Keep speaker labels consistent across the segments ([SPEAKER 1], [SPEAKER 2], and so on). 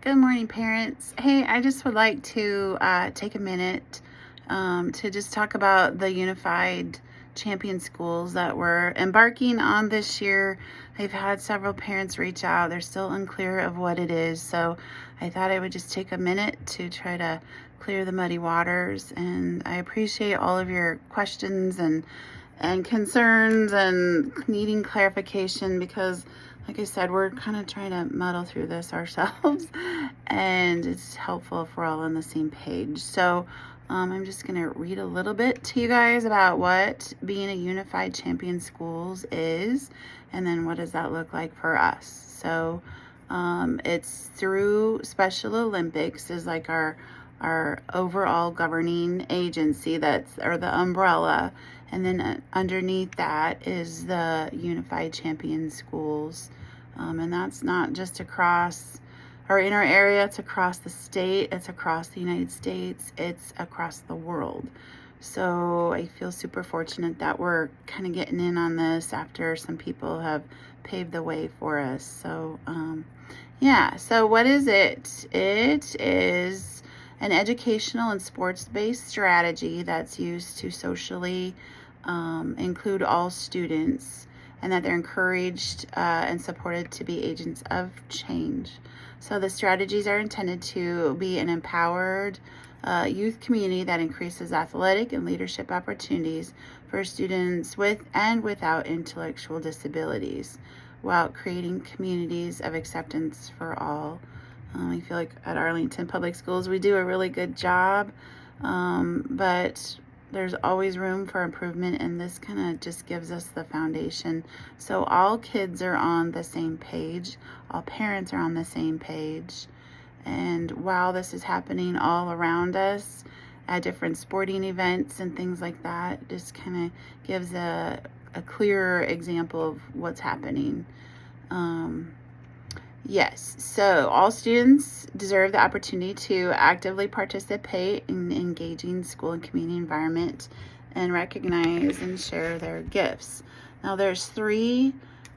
[SPEAKER 1] Good morning, parents. Hey, I just would like to take a minute to just talk about the Unified Champion Schools that we're embarking on this year. I've had several parents reach out. They're still unclear of what it is. So I thought I would just take a minute to try to clear the muddy waters. And I appreciate all of your questions and concerns and needing clarification because like I said, we're kind of trying to muddle through this ourselves, and it's helpful if we're all on the same page. So I'm just going to read a little bit to you guys about what being a Unified Champion Schools is, and then what does that look like for us. So it's through Special Olympics is like our overall governing agency, or the umbrella, and then underneath that is the Unified Champion Schools, and that's not just across or in our area, it's across the state, it's across the United States, it's across the world. So I feel super fortunate that we're kind of getting in on this after some people have paved the way for us. So so what is it? It is an educational and sports-based strategy that's used to socially include all students, and that they're encouraged and supported to be agents of change. So the strategies are intended to be an empowered youth community that increases athletic and leadership opportunities for students with and without intellectual disabilities, while creating communities of acceptance for all. I feel like at Arlington Public Schools we do a really good job, but there's always room for improvement, and this kind of just gives us the foundation. So all kids are on the same page, all parents are on the same page, and while this is happening all around us at different sporting events and things like that, just kind of gives a clearer example of what's happening. Yes, so all students deserve the opportunity to actively participate in engaging school and community environment and recognize and share their gifts. Now there's 3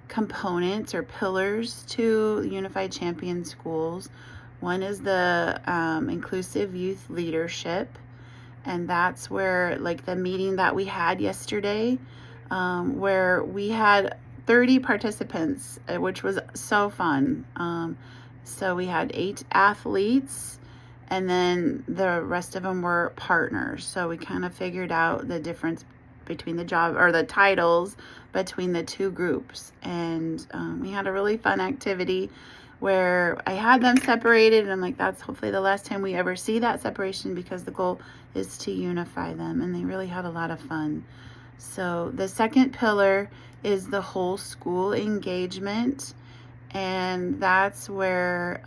[SPEAKER 1] components or pillars to Unified Champion Schools. One is the inclusive youth leadership, and that's where, like the meeting that we had yesterday, where we had 30 participants, which was so fun. So we had 8 athletes, and then the rest of them were partners. So we kind of figured out the difference between the job or the titles between the 2 groups. And we had a really fun activity where I had them separated, and I'm like, that's hopefully the last time we ever see that separation, because the goal is to unify them, and they really had a lot of fun. So the second pillar is the whole school engagement, and that's where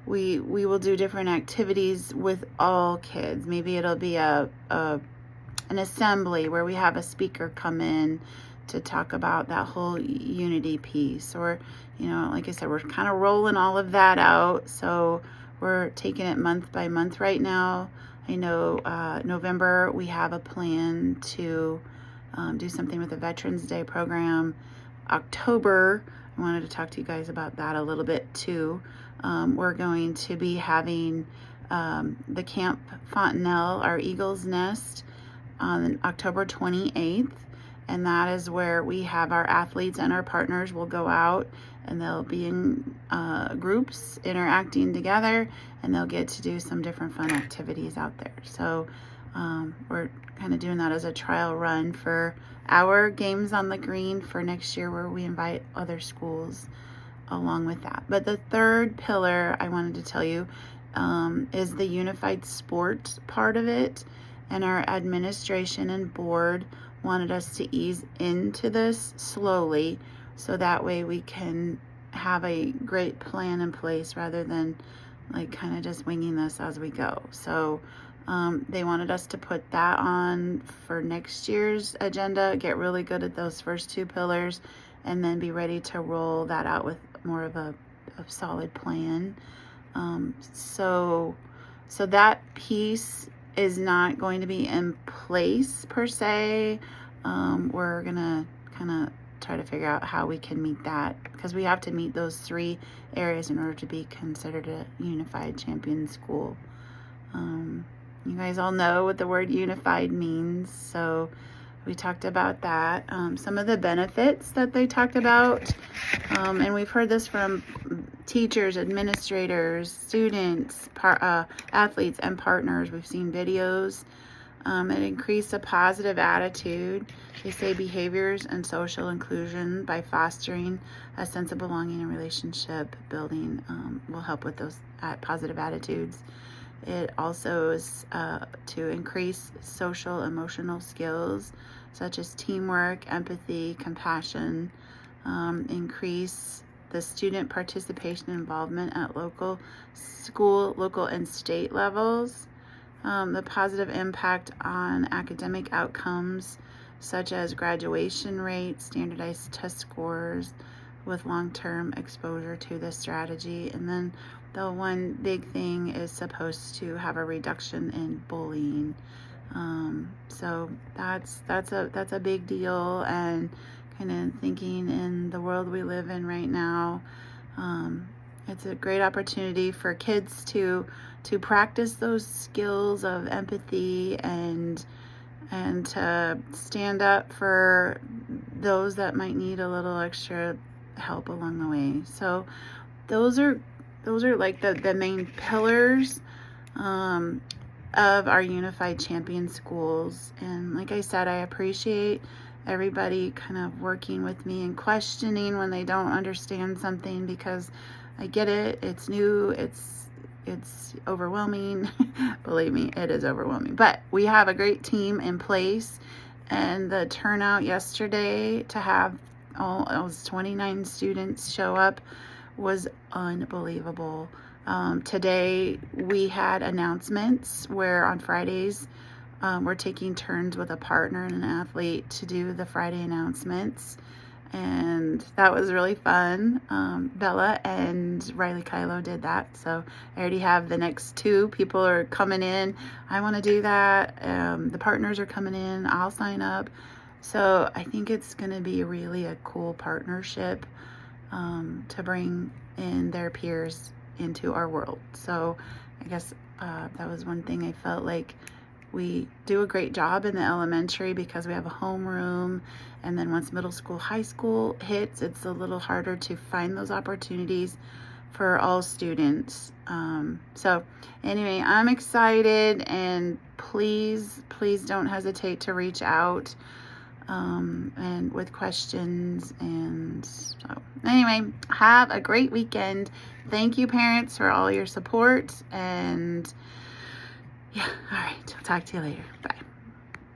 [SPEAKER 1] we will do different activities with all kids. Maybe it'll be an assembly where we have a speaker come in to talk about that whole unity piece, or like I said, we're kind of rolling all of that out, so we're taking it month by month right now. I know November we have a plan to do something with the Veterans Day program. October, I wanted to talk to you guys about that a little bit too. We're going to be having the Camp Fontanelle, our Eagle's Nest, on October 28th. And that is where we have our athletes and our partners will go out, and they'll be in groups interacting together, and they'll get to do some different fun activities out there. So we're kind of doing that as a trial run for our Games on the Green for next year, where we invite other schools along with that. But the third pillar I wanted to tell you is the unified sports part of it, and our administration and board wanted us to ease into this slowly, so that way we can have a great plan in place rather than like kind of just winging this as we go. So they wanted us to put that on for next year's agenda, get really good at those first 2 pillars, and then be ready to roll that out with more of a solid plan. So that piece is not going to be in place per se. We're gonna kind of try to figure out how we can meet that, because we have to meet those 3 areas in order to be considered a unified champion school. You guys all know what the word unified means, so we talked about that. Some of the benefits that they talked about, and we've heard this from teachers, administrators, students, athletes, and partners. We've seen videos. It increased a positive attitude. They say behaviors and social inclusion by fostering a sense of belonging and relationship building will help with those positive attitudes. It also is to increase social emotional skills such as teamwork, empathy, compassion, increase the student participation and involvement at local, school, local, and state levels. The positive impact on academic outcomes such as graduation rates, standardized test scores with long-term exposure to this strategy. And then the one big thing is supposed to have a reduction in bullying. So that's a big deal, and kind of thinking in the world we live in right now, it's a great opportunity for kids to practice those skills of empathy and to stand up for those that might need a little extra help along the way. So those are like the main pillars of our unified champion schools. And like I said, I appreciate everybody kind of working with me and questioning when they don't understand something, because I get it. It's new. It's overwhelming. Believe me, it is overwhelming. But we have a great team in place, and the turnout yesterday to have all those 29 students show up was unbelievable. Today we had announcements where on Fridays we're taking turns with a partner and an athlete to do the Friday announcements, and that was really fun. Bella and Riley Kylo did that, so I already have the next 2 people are coming in. I want to do that. The partners are coming in. I'll sign up. So I think it's going to be really a cool partnership to bring in their peers into our world. So I guess that was one thing I felt like we do a great job in the elementary, because we have a homeroom, and then once middle school, high school hits, it's a little harder to find those opportunities for all students. So anyway, I'm excited, and please don't hesitate to reach out and with questions. And so anyway, have a great weekend. Thank you, parents, for all your support. And yeah, all right, I'll talk to you later. Bye.